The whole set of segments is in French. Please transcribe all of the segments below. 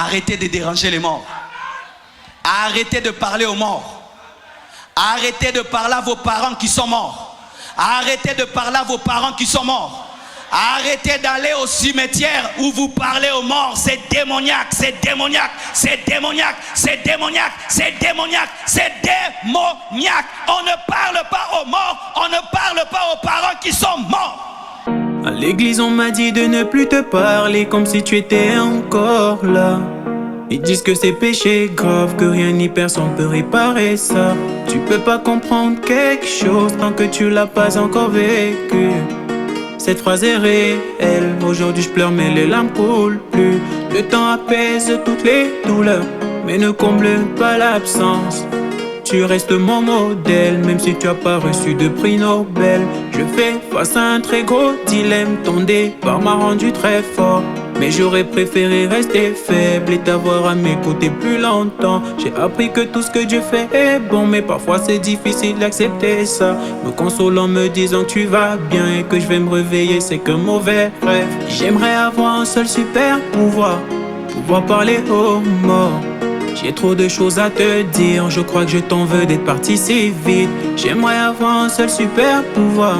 Arrêtez de déranger les morts. Arrêtez de parler aux morts. Arrêtez de parler à vos parents qui sont morts. Arrêtez de parler à vos parents qui sont morts. Arrêtez d'aller au cimetière où vous parlez aux morts. C'est démoniaque, c'est démoniaque, c'est démoniaque, c'est démoniaque, c'est démoniaque, c'est démoniaque. On ne parle pas aux morts, on ne parle pas aux parents qui sont morts. À l'église on m'a dit de ne plus te parler comme si tu étais encore là. Ils disent que c'est péché grave, que rien ni personne peut réparer ça. Tu peux pas comprendre quelque chose tant que tu l'as pas encore vécu. Cette phrase est réelle, aujourd'hui je pleure mais les larmes coulent plus. Le temps apaise toutes les douleurs, mais ne comble pas l'absence. Tu restes mon modèle, même si tu as pas reçu de prix Nobel. Je fais face à un très gros dilemme, ton départ m'a rendu très fort. Mais j'aurais préféré rester faible et t'avoir à mes côtés plus longtemps. J'ai appris que tout ce que Dieu fait est bon, mais parfois c'est difficile d'accepter ça. Me console en me disant que tu vas bien et que je vais me réveiller, c'est qu'un mauvais rêve. J'aimerais avoir un seul super pouvoir parler aux morts. J'ai trop de choses à te dire, je crois que je t'en veux d'être parti si vite. J'aimerais avoir un seul super pouvoir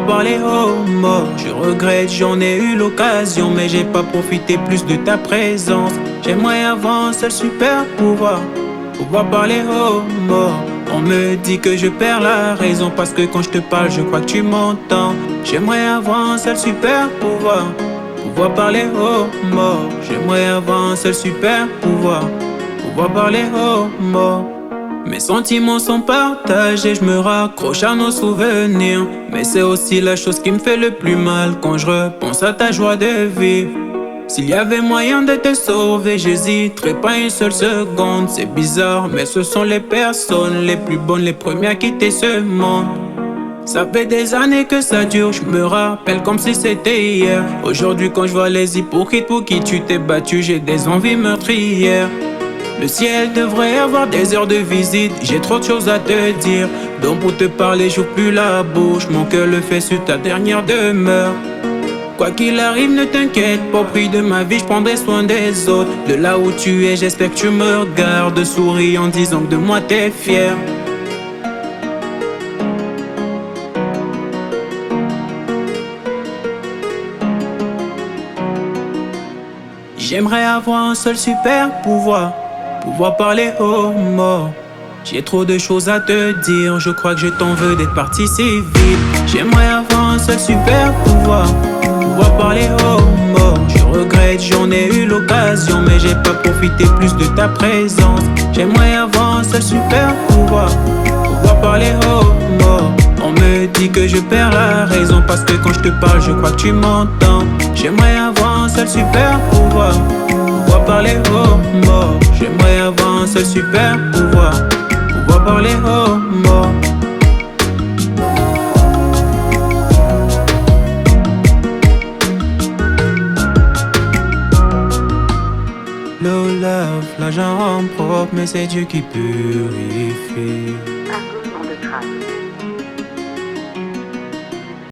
parler aux morts. Je regrette, j'en ai eu l'occasion, mais j'ai pas profité plus de ta présence. J'aimerais avoir un seul super pouvoir parler aux morts. On me dit que je perds la raison parce que quand je te parle, je crois que tu m'entends. J'aimerais avoir un seul super pouvoir parler aux morts. J'aimerais avoir un seul super pouvoir parler aux morts. Mes sentiments sont partagés, je me raccroche à nos souvenirs. Mais c'est aussi la chose qui me fait le plus mal quand je repense à ta joie de vivre. S'il y avait moyen de te sauver, j'hésiterais pas une seule seconde. C'est bizarre, mais ce sont les personnes les plus bonnes, les premières à quitter ce monde. Ça fait des années que ça dure, je me rappelle comme si c'était hier. Aujourd'hui quand je vois les hypocrites pour qui tu t'es battu, j'ai des envies meurtrières. Le ciel devrait avoir des heures de visite, j'ai trop de choses à te dire. Donc pour te parler, j'ouvre plus la bouche, mon cœur le fait sur ta dernière demeure. Quoi qu'il arrive, ne t'inquiète pas, au prix de ma vie, je prendrai soin des autres. De là où tu es, j'espère que tu me regardes, souris en disant que de moi t'es fier. J'aimerais avoir un seul super pouvoir parler aux morts. J'ai trop de choses à te dire, je crois que je t'en veux d'être parti si vite. J'aimerais avoir un seul super pouvoir parler aux morts. Je regrette, j'en ai eu l'occasion, mais j'ai pas profité plus de ta présence. J'aimerais avoir un seul super pouvoir parler aux morts. On me dit que je perds la raison parce que quand je te parle, je crois que tu m'entends. J'aimerais avoir un seul super pouvoir parler aux morts. J'aimerais avoir un seul super pouvoir parler aux morts. Le love, l'argent rend propre, mais c'est Dieu qui purifie. Accouchement de traces.